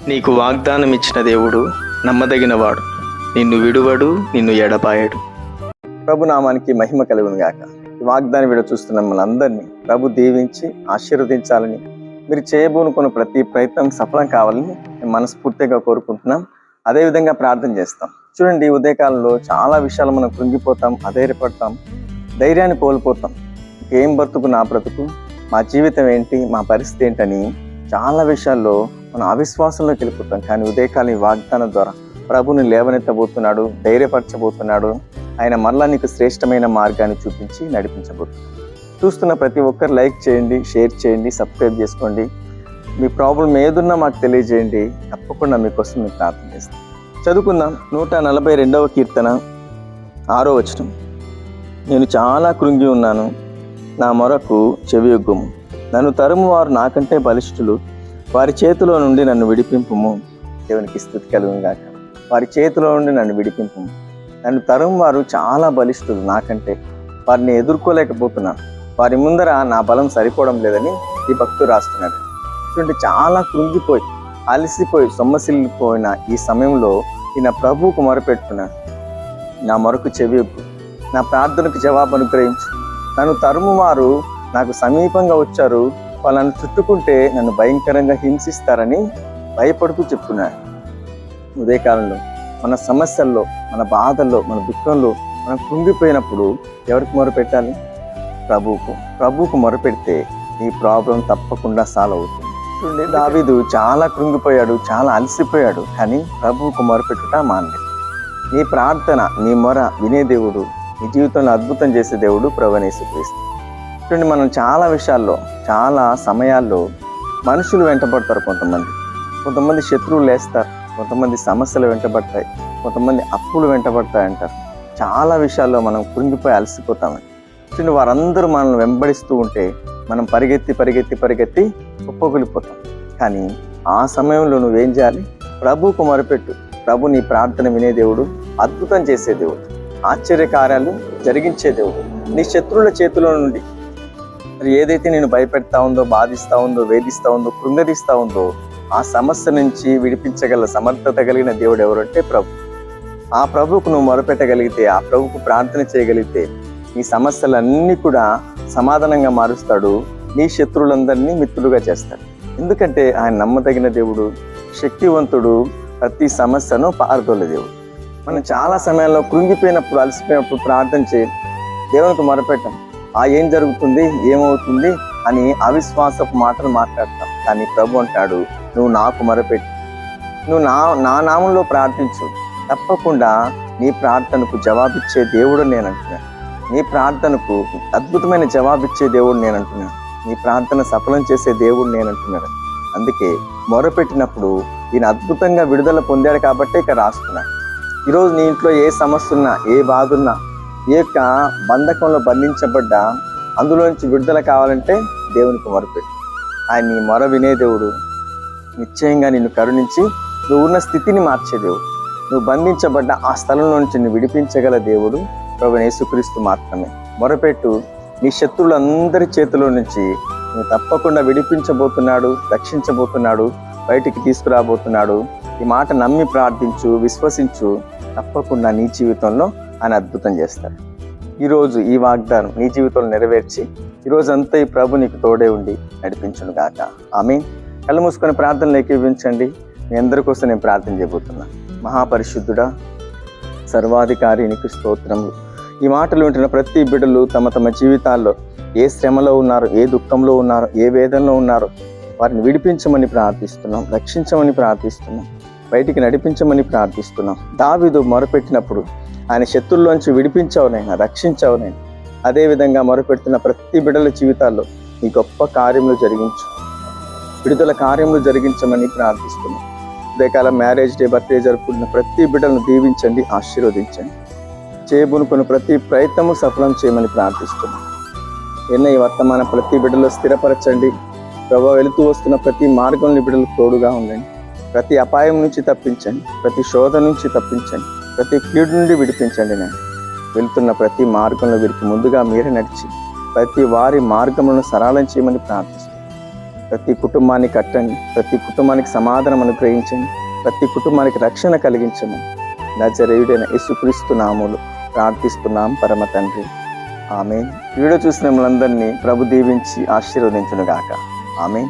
నీకు వాగ్దానం ఇచ్చిన దేవుడు నమ్మదగినవాడు, నిన్ను విడువడు, నిన్ను ఎడబాయడు. ప్రభు నామానికి మహిమ కలుగును గాక. ఈ వాగ్దానం వీడియో చూస్తున్న మనందరినీ ప్రభు దీవించి ఆశీర్వదించాలని, మీరు చేయబోనుకున్న ప్రతి ప్రయత్నం సఫలం కావాలని మేము మనస్ఫూర్తిగా కోరుకుంటున్నాం. అదేవిధంగా ప్రార్థన చేస్తాం. చూడండి, ఉదయకాలంలో చాలా విషయాలు మనం కృంగిపోతాం, అధైర్యపడతాం, ధైర్యాన్ని కోల్పోతాం. ఏం బ్రతుకు, నా బ్రతుకు, మా జీవితం ఏంటి, మా పరిస్థితి ఏంటని చాలా విషయాల్లో మనం అవిశ్వాసంలోకి వెళ్ళిపోతాం. కానీ ఉదయకాలం ఈ వాగ్దానం ద్వారా ప్రభుని లేవనెత్తబోతున్నాడు, ధైర్యపరచబోతున్నాడు. ఆయన మరలా నీకు శ్రేష్టమైన మార్గాన్ని చూపించి నడిపించబోతున్నాడు. చూస్తున్న ప్రతి ఒక్కరు లైక్ చేయండి, షేర్ చేయండి, సబ్స్క్రైబ్ చేసుకోండి. మీ ప్రాబ్లం ఏదున్నా మాకు తెలియజేయండి. తప్పకుండా మీకోసం మేము ప్రార్థన చేస్తాం. చదువుకుందాం. 142వ కీర్తన 6వ వచనం. నేను చాలా కృంగి ఉన్నాను, నా మొరకు చెవియొగ్గుము. నన్ను తరుము వారు నాకంటే బలిష్ఠులు, వారి చేతిలో నుండి నన్ను విడిపింపుము. దేవునికి స్తుతి కలుగును గాక. వారి చేతిలో నుండి నన్ను విడిపింపుము. నన్ను తరుము వారు చాలా బలిష్ఠులు నాకంటే, వారిని ఎదుర్కోలేకపోతున్నాను. వారి ముందర నా బలం సరిపోవడం లేదని ఈ భక్తుడు రాస్తున్నాడు. చూడండి, చాలా కృంగిపోయి అలసిపోయి సొమ్మసిల్లిపోయిన ఈ సమయంలో ఈయన ప్రభువుకు మొరపెట్టుకున్నాను. నా మొరకు చెవియొగ్గు, నా ప్రార్థనకు జవాబు అనుగ్రహించు. నన్ను తరుము వారు నాకు సమీపంగా వచ్చారు, వాళ్ళని చుట్టుకుంటే నన్ను భయంకరంగా హింసిస్తారని భయపడుతూ చెప్తున్నాడు. ఉదయకాలంలో మన సమస్యల్లో, మన బాధల్లో, మన దుఃఖంలో మనం కృంగిపోయినప్పుడు ఎవరికి మొరపెట్టాలి? ప్రభువుకు మొరపెడితే ఈ ప్రాబ్లం తప్పకుండా సాల్వ్ అవుతుంది. చూడండి, దావీదు చాలా కృంగిపోయాడు, చాలా అలసిపోయాడు, కానీ ప్రభువుకు మొరపెట్టుట మానలేదు. నీ ప్రార్థన, నీ మొర వినే దేవుడు, నీ జీవితంలో అద్భుతం చేసే దేవుడు ప్రభువైన యేసుక్రీస్తు. చూడండి, మనం చాలా విషయాల్లో, చాలా సమయాల్లో మనుషులు వెంటబడతారు. కొంతమంది శత్రువులు లేస్తారు, కొంతమంది సమస్యలు వెంటబడతాయి, కొంతమంది అప్పులు వెంటబడతాయి అంటారు. చాలా విషయాల్లో మనం కృంగిపోయి అలసిపోతామని. చూడండి, వారందరూ మనల్ని వెంబడిస్తూ ఉంటే మనం పరిగెత్తి కుప్పకూలిపోతాం. కానీ ఆ సమయంలో నువ్వేం చేయాలి? ప్రభువుకు మొరపెట్టు. ప్రభు నీ ప్రార్థన వినే దేవుడు, అద్భుతం చేసే దేవుడు, ఆశ్చర్యకార్యాలు జరిగించే దేవుడు. నీ శత్రువుల చేతిలో నుండి మరి ఏదైతే నేను భయపెడతా ఉందో, బాధిస్తూ ఉందో, వేధిస్తూ ఉందో, కృంగదీస్తూ ఉందో ఆ సమస్య నుంచి విడిపించగల సమర్థత కలిగిన దేవుడు ఎవరంటే ప్రభు. ఆ ప్రభువుకు నువ్వు మొరపెట్టగలిగితే, ఆ ప్రభువుకు ప్రార్థన చేయగలిగితే నీ సమస్యలన్నీ కూడా సమాధానంగా మారుస్తాడు. నీ శత్రువులందరినీ మిత్రులుగా చేస్తాడు. ఎందుకంటే ఆయన నమ్మదగిన దేవుడు, శక్తివంతుడు, ప్రతి సమస్యను పారదోలే దేవుడు. మనం చాలా సమయాల్లో కృంగిపోయినప్పుడు, అలసిపోయినప్పుడు ప్రార్థన చేయాలి, దేవునికి మొరపెట్టాం. ఏం జరుగుతుంది, ఏమవుతుంది అని అవిశ్వాసపు మాటలు మాట్లాడతాం. కానీ ప్రభు అంటాడు, నువ్వు నాకు మొరపెట్టు, నువ్వు నా నామంలో ప్రార్థించు, తప్పకుండా నీ ప్రార్థనకు జవాబిచ్చే దేవుడు నేను అంటున్నాను. నీ ప్రార్థనకు అద్భుతమైన జవాబిచ్చే దేవుడు నేను అంటున్నాను. నీ ప్రార్థన సఫలం చేసే దేవుడు నేను అంటున్నాడు. అందుకే మొరపెట్టినప్పుడు ఈయన అద్భుతంగా విడుదల పొందాడు కాబట్టే ఇక రాస్తున్నాడు. ఈరోజు నీ ఇంట్లో ఏ సమస్య ఉన్నా, ఏ బాధ ఉన్నా, ఏ యొక్క బంధకంలో బంధించబడ్డా అందులోంచి విడుదల కావాలంటే దేవునికి మొరపెట్టు. ఆయన నీ మొర వినే దేవుడు, నిశ్చయంగా నిన్ను కరుణించి నువ్వు ఉన్న స్థితిని మార్చే దేవుడు. నువ్వు బంధించబడ్డ ఆ స్థలంలో నుంచి నువ్వు విడిపించగల దేవుడు ప్రభువైన యేసుక్రీస్తు మాత్రమే. మొరపెట్టు, నీ శత్రువులందరి చేతిలో నుంచి నువ్వు తప్పకుండా విడిపించబోతున్నాడు, రక్షించబోతున్నాడు, బయటికి తీసుకురాబోతున్నాడు. ఈ మాట నమ్మి ప్రార్థించు, విశ్వసించు, తప్పకుండా నీ జీవితంలో ఆయన అద్భుతం చేస్తాడు. ఈరోజు ఈ వాగ్దానం నీ జీవితంలో నెరవేర్చి ఈరోజంతా ఈ ప్రభు నీకు తోడే ఉండి నడిపించును గాక. ఆమేన్. కళ్ళు మూసుకొని ప్రార్థనలు ఏకీభవించండి. మీ అందరి కోసం నేను ప్రార్థన చేయబోతున్నా. మహాపరిశుద్ధుడా, సర్వాధికారి నీకు స్తోత్రములు. ఈ మాటలు వింటున్న ప్రతి బిడ్డలు తమ తమ జీవితాల్లో ఏ శ్రమలో ఉన్నారో, ఏ దుఃఖంలో ఉన్నారో, ఏ వేదనలో ఉన్నారో వారిని విడిపించమని ప్రార్థిస్తున్నాం, రక్షించమని ప్రార్థిస్తున్నాం, బయటికి నడిపించమని ప్రార్థిస్తున్నాం. దావీదు మొరపెట్టినప్పుడు ఆయన శత్రుల్లోంచి విడిపించావునైనా, రక్షించావునైనా. అదేవిధంగా మొరపెడుతున్న ప్రతి బిడ్డల జీవితాల్లో ఈ గొప్ప కార్యములు జరిగించు, విడుదల కార్యములు జరిగించమని ప్రార్థిస్తున్నాం. ఉదయకాలం మ్యారేజ్ డే, బర్త్డే జరుపుకుంటున్న ప్రతి బిడ్డలను దీవించండి, ఆశీర్వదించండి. చేయబోనుకున్న ప్రతి ప్రయత్నము సఫలం చేయమని ప్రార్థిస్తున్నాం. ఈ వర్తమాన ప్రతి బిడ్డలో స్థిరపరచండి. ప్రభావ వెళుతూ వస్తున్న ప్రతి మార్గంలో బిడ్డలకు తోడుగా ఉండండి. ప్రతి అపాయం నుంచి తప్పించండి, ప్రతి శోధ నుంచి తప్పించండి, ప్రతి కీడు నుండి విడిపించండి. నేను వెళ్తున్న ప్రతి మార్గంలో వీరికి ముందుగా మీరే నడిచి ప్రతి వారి మార్గములను సరళం చేయమని ప్రార్థిస్తున్నాను. ప్రతి కుటుంబాన్ని కట్టండి, ప్రతి కుటుంబానికి సమాధానం అనుగ్రహించండి, ప్రతి కుటుంబానికి రక్షణ కలిగించమని నజరేయుడైన యేసుక్రీస్తు నామములో ప్రార్థిస్తున్నాం పరమ తండ్రి, ఆమేన్. వీడియో చూసిన మిమ్మల్ని అందరినీ ప్రభు దీవించి ఆశీర్వదించును గాక. ఆమేన్.